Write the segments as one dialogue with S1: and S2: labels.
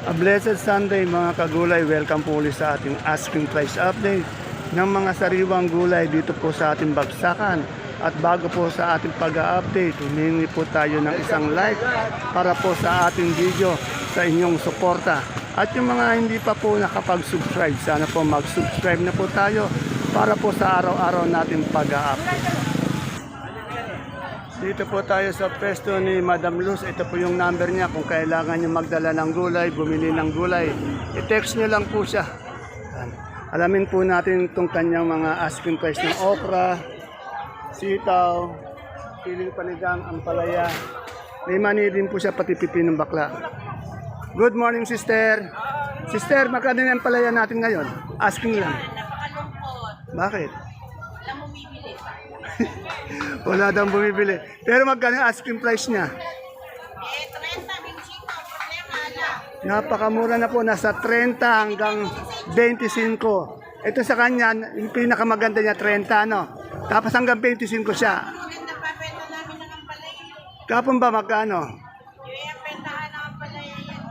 S1: A blessed Sunday mga kagulay. Welcome po ulit sa ating asking price update ng mga sariwang gulay dito po sa ating bagsakan. At bago po sa ating pag-update, humingi po tayo ng isang like para po sa ating video sa inyong suporta. At yung mga hindi pa po nakapag-subscribe, sana po mag-subscribe na po tayo para po sa araw-araw natin pag-update. Dito po tayo sa pwesto ni Madam Luz. Ito po yung number niya kung kailangan niyo magdala ng gulay, bumili ng gulay. I-text niyo lang po siya. Alamin po natin itong kanyang mga asking price ng okra, sitaw, piling panigang, ampalaya. May mani din po siya pati pipi ng bakla. Good morning, sister. Sister, magkano yung ampalaya natin ngayon? Asking lang.
S2: Napakalungkot.
S1: Bakit?
S2: Walang bumibili.
S1: Wala daw bumibili. Pero magkano yung asking price niya?
S2: 30, 25, problema lang.
S1: Napakamura na po. Nasa 30 hanggang 25. Ito sa kanya, yung pinakamaganda niya, 30, no? Tapos hanggang 25 siya.
S2: Maganda pa, benta namin ng ampalaya.
S1: Kapon ba magkano?
S2: Yung bentahan ng ampalaya yan,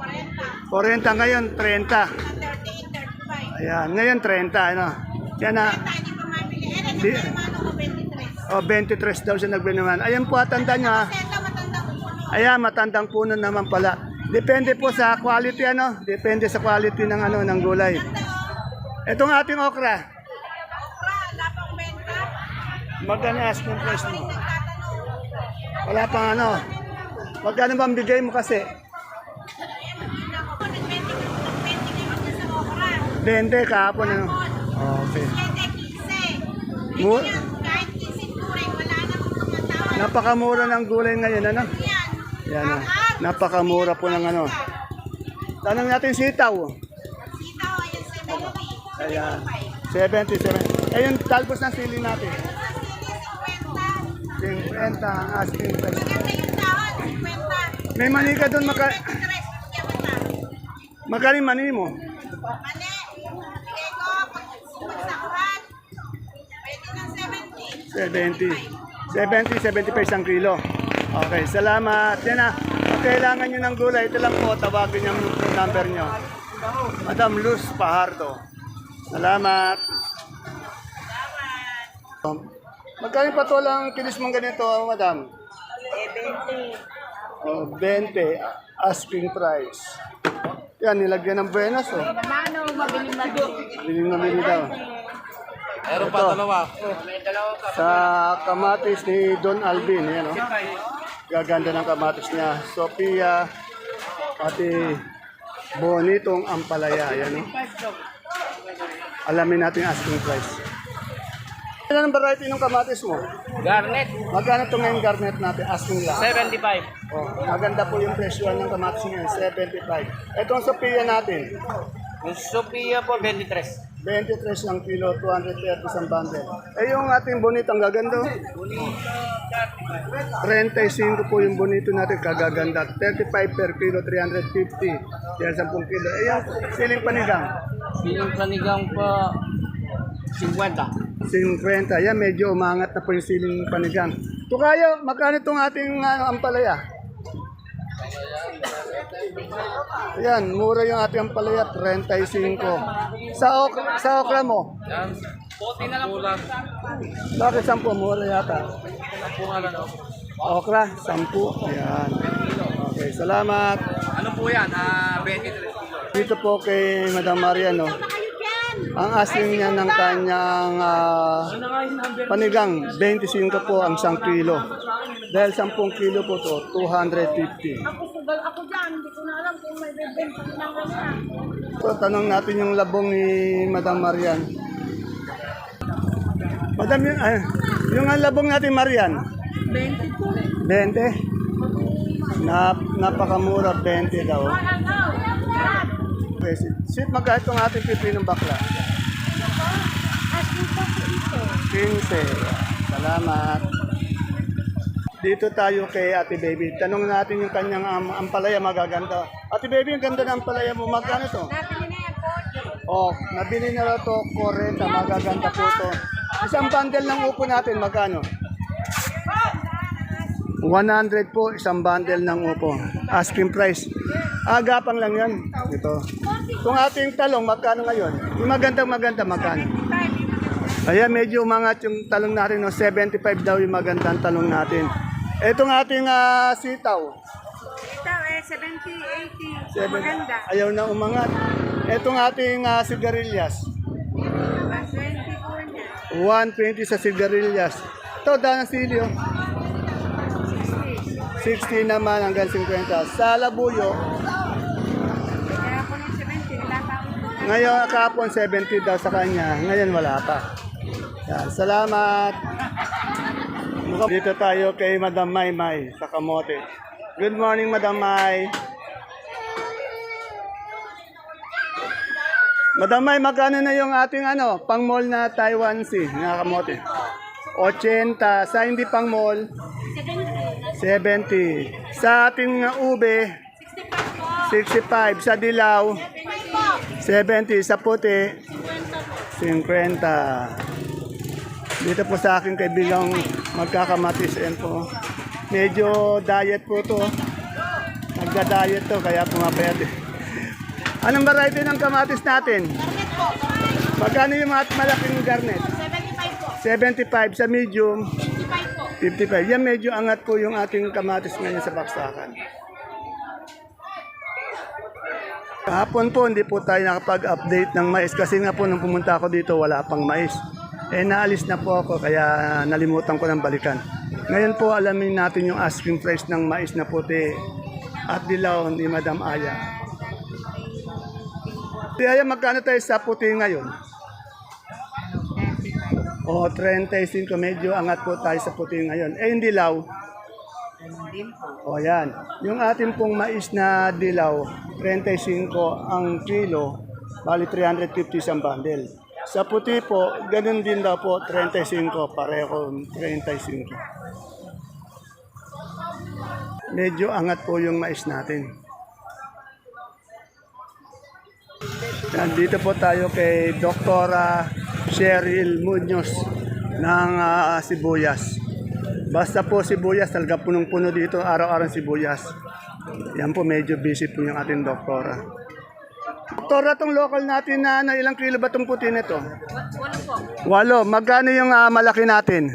S1: 40
S2: 40.
S1: ngayon, 30.
S2: Na 38, 35.
S1: Ayan, ngayon 30, ano? Yan na.
S2: 30, hindi pa mabili. Eh,
S1: Di-
S2: nagpapalima ako 23.
S1: O, 23 daw siya nagbinaman. Ayan po, tanda nyo ha.
S2: Seta, matanda ko po.
S1: Ayan, matandang puno naman pala. Depende po sa quality, ano? Depende sa quality ng, ano, ng gulay. Itong ating okra.
S2: Okra, wala pang benta.
S1: Magkano asking price mo?
S2: Nagtatanong.
S1: Wala pang ano. Magkano ba ang bigay mo kasi?
S2: Ayan, maganda ko. Nag-20 kayo sa okra.
S1: 20 kahapon, ano? Okay.
S2: 7, 15.
S1: Mu-
S2: Yan, kahit 15 turing, wala namang tumatawag.
S1: Napakamura ng gulay ngayon, ano?
S2: Yan.
S1: Yan, napakamura po ng ano. Tanong natin sitaw.
S2: Sitaw, ayan, 70.
S1: Ayan. 77. Eh, yung talbos ng sili natin.
S2: Sili, 50.
S1: 50 ang asking price.
S2: Maganda yung dahon, 50.
S1: May mani ka doon,
S2: 23, yan ba?
S1: magkano yung mani mo?
S2: Mali, bigay ko, pagsakuhan, pwede ng 70.
S1: 70, 75 kilo. Okay, salamat. Yan na. Kung kailangan nyo ng gulay, ito lang po, tawagin yung number nyo. Madam Luz Pahardo. Salamat. Magkano pa to lang kinis mong ganito, madam?
S2: 20.
S1: Oh, 20. Asking price. Yan, nilagyan ng buenas, oh.
S2: Mano, mabiling
S1: Biling na bili daw.
S3: Meron pa dalawa.
S1: Sa kamatis ni Don Alvin, yan, oh. Gaganda ng kamatis niya. Sophia, pati bonitong ampalaya, yan, oh. Alamin natin yung asking price. Ano ang variety ng kamatis mo?
S3: Garnet,
S1: Magkano ito ngayon garnet natin? Asking lang.
S3: 75.
S1: Oh, maganda po yung presyo ng kamatis ngayon, 75. Ito ang Sophia natin.
S3: Yung Sophia po, 23.
S1: 23 ang kilo, 230 isang bundle. Eh yung ating bonito, ang gaganda. 35 po yung bonito natin, kagaganda. 35 per kilo, 350. Yan 10 kilo. Eh yung siling panigang,
S3: Bilang panigang pa, 50.
S1: 50. Yan, medyo umangat na po yung siling panigang. Tukayo, magkano itong ating ampalaya? Yan, mura yung ating ampalaya, 35. Sa okra mo?
S3: Yan. Puti na lang po lang.
S1: Bakit 10? Mura yata.
S3: Po nga lang.
S1: Okra, 10. Yan. Okay, salamat.
S3: Ano po yan? 23 kilo.
S1: Dito po kay Madam Mariano. Ang asking niya ng kanyang panigang, 25 po ang 1 kilo. Dahil 10 kilo po to, 250.
S2: Ako sugal ako dyan, hindi ko na alam kung may bebenta ng ganyan.
S1: So, tanong natin yung labong ni Madam Marian. Madam, yung labong natin Marian?
S2: 20 po.
S1: 20? Napakamura, 20 daw. Okay, sit magkahit itong ating pipinong bakla.
S2: Asking po po ito.
S1: 15. Salamat. Dito tayo kay Ate Baby. Tanong natin yung kanyang ampalaya, magaganda. Ate Baby, ang ganda ng ampalaya mo. Magkano to?
S2: Nabili na yan po.
S1: Oh, nabili na raw to, 40, magaganda po to. Isang bundle ng upo natin, magkano? 100 po, isang bundle ng upo. Asking price. Agapang lang yan. Ito. Kung ating talong, magkano ngayon? Yung maganda, magkano? Ayan, medyo umangat yung talong natin. No? 75 daw yung magandang talong natin. Itong ating sitaw.
S2: Ito eh, 70, 80. Maganda.
S1: Ayaw na umangat. Itong ating sigarilyas.
S2: 120 po niya.
S1: 120 sa sigarilyas. Ito, dahil ng silyo. 60 naman hanggang 50. Sa labuyo,
S2: Kaya po ng 70, wala pa ako.
S1: ngayon kahapon 70 daw sa kanya. Ngayon wala pa. Yan, salamat. Dito tayo kay Madam Maymay sa kamote. Good morning, Madam May. Madam May, magkano na yung ating pang mall na Taiwan Sea na kamote? 80. Sa hindi pang mall, 70. Sa ating ube, 65. Sa dilaw, 70. Sa puti, 50. Dito po sa aking kaibigang magkakamatis. Yan po. Medyo diet po to. Nagda-diet to, kaya pumapayat eh. Anong variety ng kamatis natin?
S2: Garnet po.
S1: Magkano yung malaking garnet?
S2: 75 po.
S1: 75 sa medium.
S2: 55 po.
S1: 55. Yan medyo angat po yung ating kamatis ngayon sa baksakan. Kahapon po hindi po tayo nakapag-update ng mais kasi nga po nung pumunta ako dito wala pang mais. Naalis na po ako kaya nalimutan ko ng balikan. Ngayon po alamin natin yung asking price ng mais na puti at dilaw ni Madam Aya. Si Aya, magkano tayo sa puti ngayon? O, 35. Medyo angat po tayo sa puti ngayon. Yung dilaw? O, yan. Yung ating pong mais na dilaw, 35 ang kilo, bali 350 isang bundle. Sa puti po, ganun din daw po, 35, pareho 35. Medyo angat po yung mais natin. Yan, dito po tayo kay Dr. Cheryl Munoz ng sibuyas. Basta po sibuyas, talaga punong-puno dito, araw-araw sibuyas. Yan po, medyo busy po yung ating doktora. Doktora, itong local natin na ilang kilo ba itong puti nito?
S2: 1 po.
S1: 8. Magkano yung malaki natin?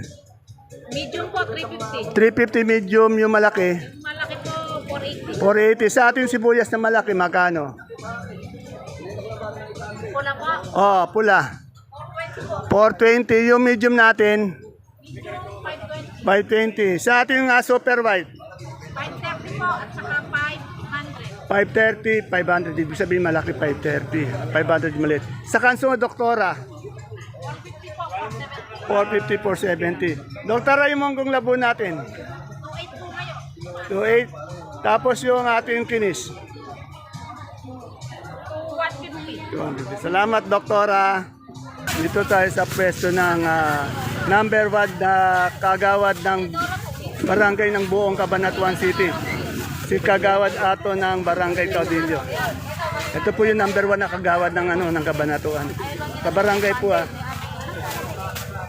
S2: Medium po, 350.
S1: 350 medium yung malaki.
S2: Malaki po, 480.
S1: 480. Sa ating sibuyas na malaki, magkano?
S2: Pula po.
S1: Oh, pula. 420 yung medium natin.
S2: Medium 520.
S1: 520. Sa ating super white,
S2: 530 po at saka 500.
S1: 530, 500. Ibig sabihin malaki 530. 500 maliit. Sa kanso doktora,
S2: 450 po,
S1: 450, 470.
S2: 470.
S1: Doktora, yung monggong labo natin,
S2: 28 po ngayon.
S1: 28. Tapos yung ating kinis,
S2: 150.
S1: 250. Salamat, doktora. Dito tayo sa pwesto ng number 1 na kagawad ng barangay ng buong Cabanatuan City. Si Kagawad Ato ng Barangay Caudillo. Ito po yung number 1 na kagawad ng Cabanatuan. Sa barangay po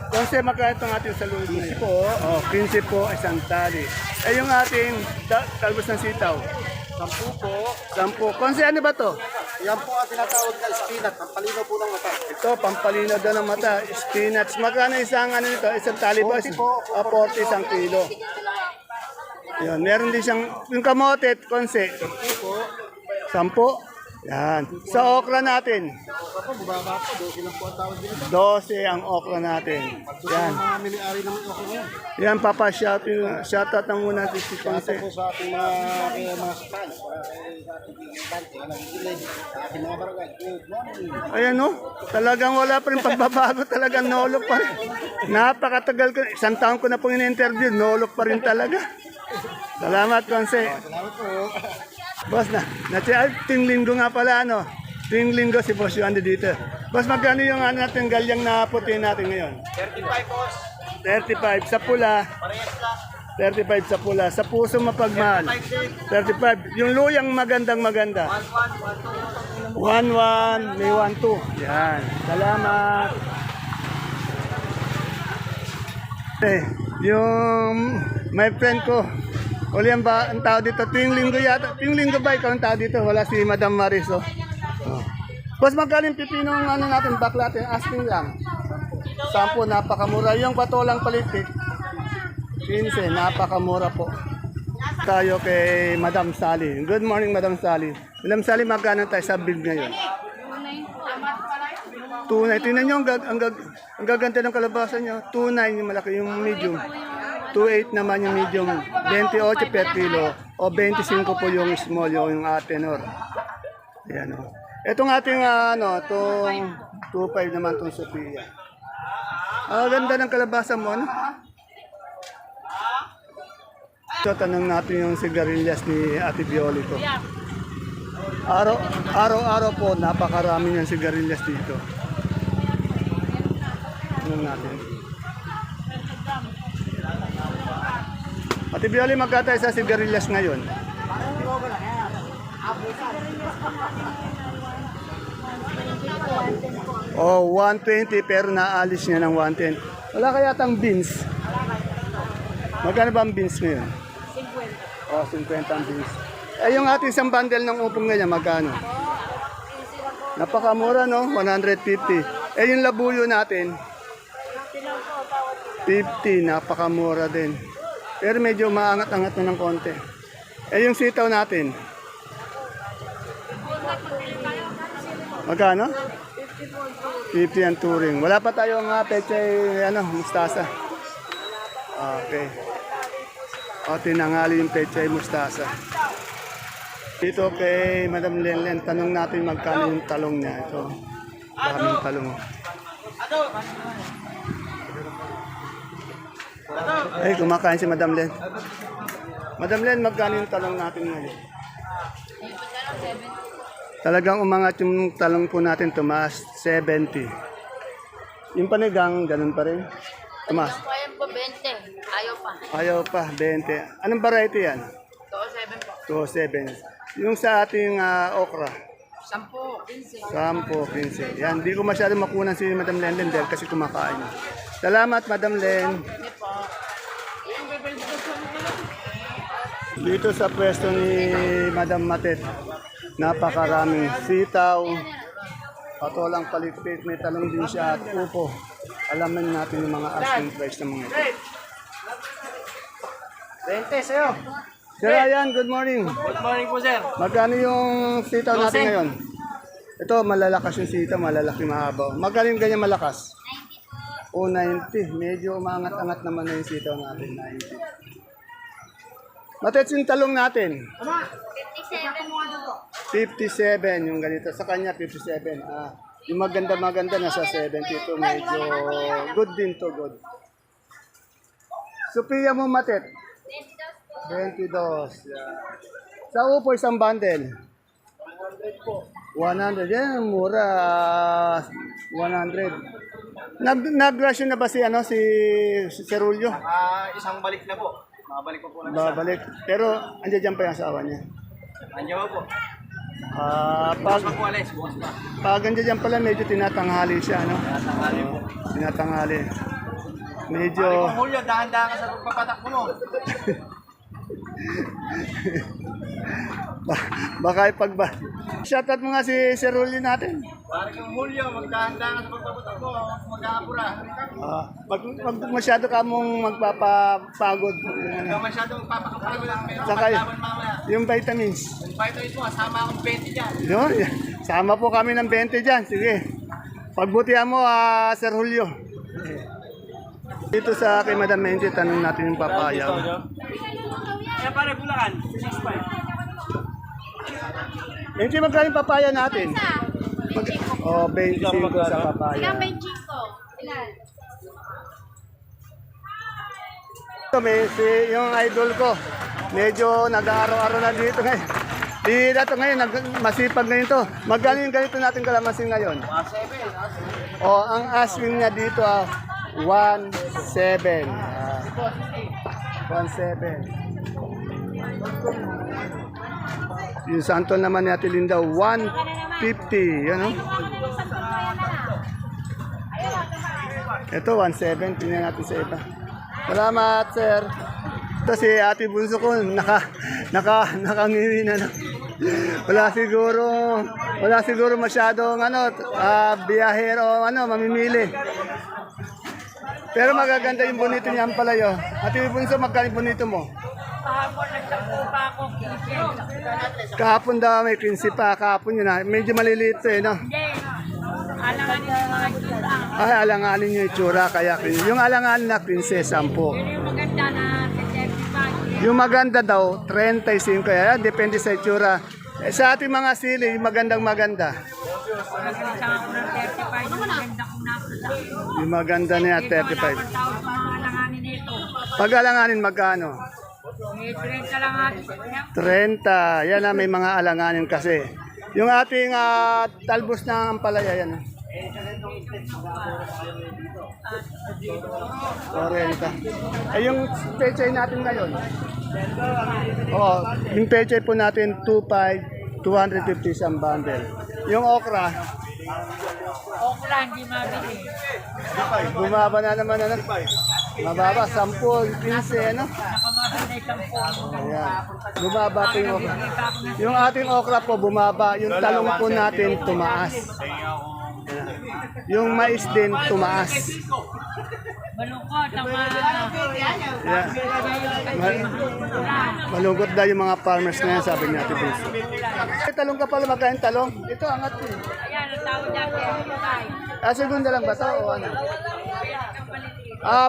S1: Kung magkano itong ating salud? 15 po. Oh, 15 po isang tali. Yung ating talbos ng sitaw? 10 po. 10. Konse, ano ba to?
S3: Yan po ang tinatawag na spinach. Pampalino po ng mata.
S1: Ito, pampalino daw ng mata. Spinach. Magkano isang nito? Isang tali ba?
S3: 40 po.
S1: 40 isang kilo. Yun, meron din siyang, yung kamote, konse.
S3: 10 po.
S1: 10. Yan. Sa okra natin.
S3: Ako, bubaba po. 12 lang po ang tawag dito.
S1: 12 ang okra natin. Yan.
S3: Mga mili-ari naman ako ngayon.
S1: Yan, papa, shoutout na muna si Konse.
S3: Po sa ating mga fans. Sa ating bante. Sa ating mga barangay. Good morning.
S1: Ayan no, talagang wala pa rin pagbabago, talagang nolok pa rin. Napakatagal ko, isang taon ko na pong in-interview, nolok pa rin talaga. Salamat, Konse.
S3: Salamat po.
S1: Boss ting linggo nga pala, ting linggo si Boss yung dito. Boss, magkano yung natin galyang na puti natin ngayon?
S3: 35 po.
S1: 35 sa pula.
S3: Parehas lang.
S1: 35 sa pula. Sa puso mapagmahal. 35. Yung luyang maganda. 11, may 12. Yan. Salamat. Yung my friend ko, Uli ang tao dito. Tuwing linggo yata. Tuwing linggo ba ikaw ang tao dito? Wala si Madam Maris, oh. Oh. Boss, magkaling pipino ang ano natin, bakla natin, asking lang. 10, napakamura. Yung patolang palitik, 15, napakamura po. Tayo kay Madam Sally. Good morning, Madam Sally. Madam Sally, magkano tayo sa bid ngayon? 2.9. Tingnan nyo, ang gaganda ng kalabasan nyo. 2.9 yung malaki, yung medium. 2.8 naman yung medium. 28 per kilo. O 25 po yung small, yung tenor. Ayan o. Itong ating itong 2.5 naman itong Sophia. Ang ganda ng kalabasan mo, ano? So, tanong natin yung sigarilyas ni Ate Bioli ko. Araw-araw po, napakarami niyang sigarilyas dito. Tanong natin. Ate Bioli, magkatay sa sigarilyas ngayon? Oh, 120 pero naalis niya ng 110. Wala kaya tang beans? Magkano ba ang beans ngayon? 50. Oh, 50 ang beans. Eh, yung ating isang bundle ng upong ganyan, magkano? Napakamura, no? 150. Eh, yung labuyo natin? 50. Napakamura din. Pero medyo maangat-angat na ng konti. Eh, yung sitaw natin? Magkano? 50 ang touring. Wala pa tayong pechay, mustasa. Okay. O, tinangali yung pechay mustasa. Dito kay Madam Lenlen, tanong natin magkano yung talong niya. Ito, maraming talong. Ay, kumakain si Madam Len. Madam Len, magkano yung talong natin ngayon? Talagang umangat yung talong po natin, tumaas 70. Yung panigang, ganun pa rin. Tumaas.
S2: Ayan po, 20. Ayaw pa.
S1: Ayaw pa, 20. Anong variety yan?
S2: 207 po.
S1: 207. Yung sa ating okra?
S2: 10, 15.
S1: 10, 15. Yan, di ko masyado makunan si Madam Len dahil kasi kumakain. Salamat, Madam Len. Dito sa pwesto ni Madam Matet, napakaraming sitaw, patolang palikpik, may talong din siya at upo. Alamin natin yung mga asking price ng mga ito.
S3: 20 sa'yo.
S1: Sir Ryan, good morning.
S3: Good morning po, sir.
S1: Magkano yung sitaw natin ngayon? Ito, malalakas yung sitaw, malalaki mahaba. Magkano yung ganyan malakas? 90. 90. Medyo umangat-angat naman na yung sitaw natin, 90. Matets yung talong natin.
S2: 57 po.
S1: 57 yung ganito. Sa kanya 57. Yung maganda nasa 72. Medyo good din to, good. Sophia mo matet. 22. Yeah. Sa upo isang bundle. 100. Yan, mura. 100. Nag-ration na ba si Cerullo?
S3: Isang balik na po. Mabalik po na.
S1: Babalik. Pero andiyan pa yung asawa niya.
S3: Andiyan po.
S1: Pag
S3: Bukas po alis, bukas pa.
S1: Pag dyan pala, medyo tinatanghali siya, no?
S3: Natanghali po.
S1: Tinatanghali. Medyo...
S3: Pari ko, Julio, dahan-dahan ka sa pagpapatak mo.
S1: Baka ipagba... Shoutout mo nga si Sir Rolly natin.
S3: Pari ko, Julio, magdahan-dahan ka sa pagpapatak mo. Mag-aapura.
S1: Pag masyado ka mong magpapagod.
S3: Huwag masyadong papakapagod lang.
S1: Saka
S3: Paglaban mamaya.
S1: yung vitamins.
S3: Yung vitamins mo, kasama akong 20 dyan.
S1: Yun, sama po kami ng 20 dyan. Sige. Pagbutihan mo, Sir Julio. Dito sa kay Madam Menji, tanong natin yung papaya.
S3: Kaya pare, Bulacan, 6.5.
S1: Menji, magkano yung papaya natin? 25 sa papaya.
S2: Ilang 25? Ilan?
S1: Ito, yung idol ko, medyo nag-aaraw-araw na dito ngayon. Di dato ngayon, masipag ngayon to. Magkano yung ganito natin kalamansin ngayon?
S3: 7.
S1: O, ang asking niya dito, 1.7. 1.7. Yung santol naman ni Ate Linda, 1.50. Yan, no? Ito, 1.7. Tingnan natin sa iba. Salamat, sir. Ito si Ate Bunso ko, nakangiwi na. Wala siguro masyadong biyahero mamimili. Pero magaganda yung bonito niya ang palayo. Ate Bunso, magkano yung bonito mo?
S2: Kahapon, nagtampo pa ako, 15.
S1: Kahapon daw may 15 pa, kahapon yun medyo maliliit to no?
S2: Hindi. Alangan yung mga kita.
S1: Ay, alanganin yung itsura, kaya yung alanganin na 15, 10.
S2: Yun yung maganda na 35.
S1: Yung maganda daw, 35. Kaya depende sa itsura. Sa ating mga sili, yung maganda.
S2: Nagkalisang ako ng 35. Yung maganda kong napula.
S1: Yung maganda niya, 35.
S2: Taon sa mga alanganin nito.
S1: Pag alanganin, magkano?
S2: 30 lang ate.
S1: 30. Yan may mga alanganin kasi. Yung ating talbos ng ampalaya, yan. 40. Yung pechay natin ngayon. Yung pechay po natin 2.5, 250 isang bundle. Yung okra,
S2: Okra, hindi mabili.
S1: bumaba na naman Mababa, 10, 15,
S2: Nakamaganda isang po.
S1: Ayan. Bumaba po yung okra. Yung ating okra po bumaba, yung talong po natin tumaas. Ayan. Yung mais din tumaas.
S2: Malungkot ang mga
S1: Yeah. Malungkot daw yung mga farmers na yan, sabi niya. Talong ka pala, magkain talong. Ito, angat po.
S2: Ayan, ang tawag natin.
S1: Segunda lang ba ito o ano?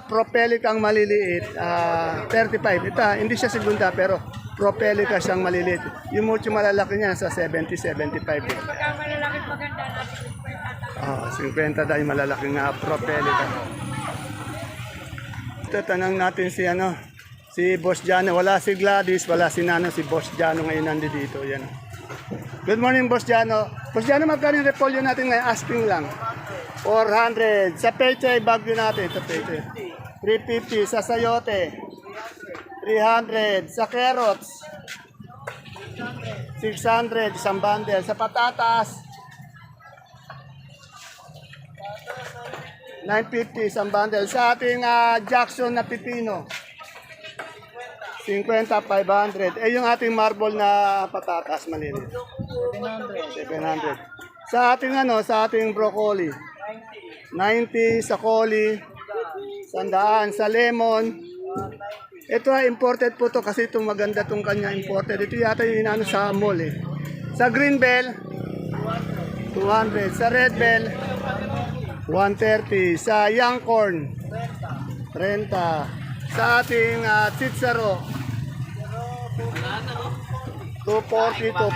S1: Propelic ang maliliit. 35. Ito, hindi siya segunda pero propelic siyang maliliit. Yung mucho malalaki niya sa 70, 75.
S2: Pagka malalaki maganda natin.
S1: 50 daw yung malalaking propelic. Ito, tanong natin si Boss Jano. Wala si Gladys, wala si Nano, si Boss Jano ngayon nandito. Yan. Good morning, Boss Jano. Boss Jano, magkano yung repolyo natin ngayon? Asking lang. 400. Sa pechay, bagyo natin. Ito pechay. 350. Sa sayote. 300. Sa carrots. 600. Isang bundle. Sa patatas. 950 isang bundle. Sa ating Jackson na pipino. 50, 500. Yung ating marble na patatas maliliit. 700. Sa ating broccoli. 90 sa coli. 100 sa lemon. Ito imported po to kasi itong maganda tong kanya imported. Ito yata yung inano sa mall Sa green bell 200. Sa red bell 130. Sa young corn 30. Sa ating chicharo 240 to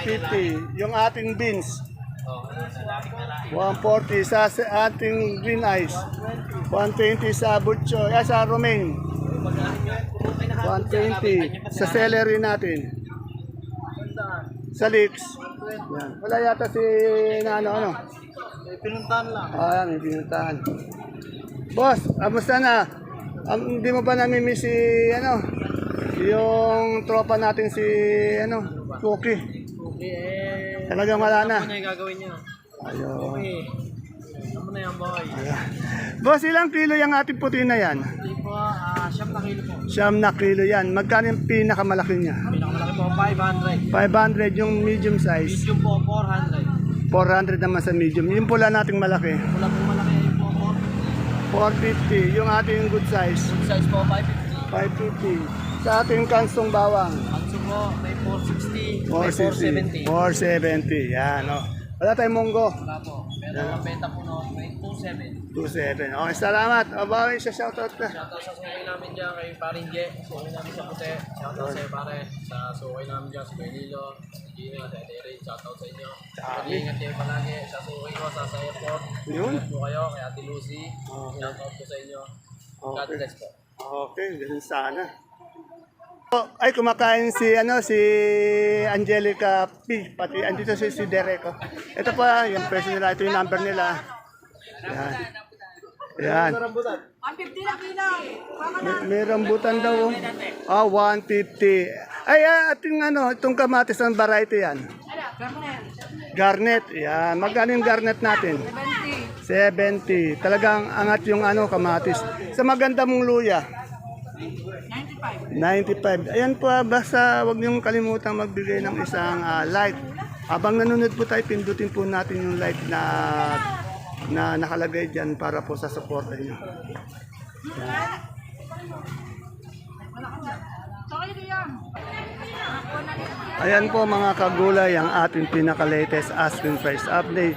S1: 50. Yung ating beans 140. Sa ating green ice 120. Sa butcho sa romaine 120. Sa celery natin sa leeks yan. Wala yata si ano
S3: Pinuntahan lang.
S1: yan, may pinuntahan. Boss, amusta na? Hindi mo ba namimiss si yung tropa natin si Cookie? Talagang wala na.
S3: Ano yung gagawin niya?
S1: Ayun.
S3: Ano na yan, boy?
S1: Boss, ilang kilo yung ating puti na yan?
S3: Hindi po, 7 na kilo po.
S1: 9 na kilo yan. Magkano yung pinakamalaki niya?
S3: Pinakamalaki po, 500.
S1: 500 yung medium size.
S3: Medium po, 400.
S1: 400 naman sa medium. Yung pula nating malaki.
S3: Wala po malaki po,
S1: 450. Yung ating good size.
S3: Good size po, 550.
S1: 550. Sa ating kansong bawang.
S3: Anso po, may 460. May
S1: 460.
S3: 470.
S1: 470. Yan, Wala tayong munggo.
S3: Wala po. Pero ang benta po noon, may 27.
S1: 27. Okay, salamat. Abawin siya, shoutout ka.
S3: Shoutout sa sukay namin dyan kay Parinje. Sukay namin sa Puti. Shoutout sa'yo pare. Sa sukay namin dyan sa Benilo. Sa Gina, sa Ederin. Shoutout sa inyo. Mag-iingat kayo palagi. Sa sukay ko, sa airport.
S1: Yun.
S3: Ingat po kayo kay Ate Lucy. Shoutout po sa inyo. God bless po.
S1: Okay, ganun sana. Ay, kumakain si Angelica P. Pati andito si Derek. Ito pa, yung presyo nila. Ito yung number nila. Yan. Yan.
S2: 150 na kilo.
S1: May rambutan daw. 150. Ay, itong kamatis ng variety yan. Garnet. Yan. Magkano yung garnet natin? 70. Talagang angat yung kamatis. Sa maganda mong luya.
S2: 95.
S1: 95. Ayan po, basta wag niyong kalimutang magbigay ng isang like. Habang nanonood po tayo, pindutin po natin yung like na nakalagay dyan para po sa support niyo. Ayan po mga kagulay, ang ating pinaka-latest asking price update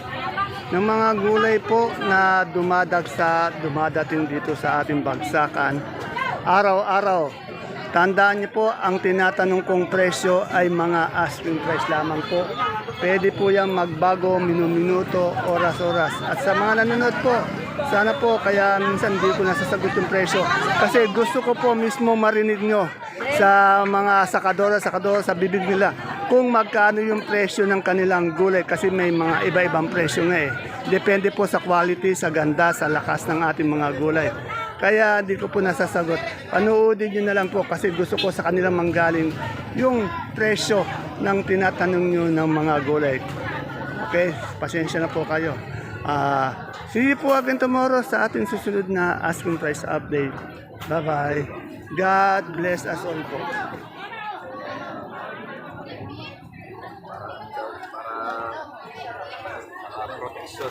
S1: ng mga gulay po na dumadating dito sa ating bagsakan. Araw-araw, tandaan niyo po, ang tinatanong kong presyo ay mga asking price lamang po. Pwede po yan magbago minuto, oras-oras. At sa mga nanonood po, sana po, kaya minsan hindi ko nasasagot yung presyo. Kasi gusto ko po mismo marinig nyo sa mga sakadora sa bibig nila kung magkano yung presyo ng kanilang gulay. Kasi may mga iba-ibang presyo nga eh. Depende po sa quality, sa ganda, sa lakas ng ating mga gulay. Kaya hindi ko po nasasagot. Panoodin nyo na lang po kasi gusto ko sa kanilang manggaling yung presyo ng tinatanong nyo ng mga gulay. Okay, pasensya na po kayo. See you po again tomorrow sa ating susunod na asking price update. Bye-bye. God bless us all po.
S3: Protection.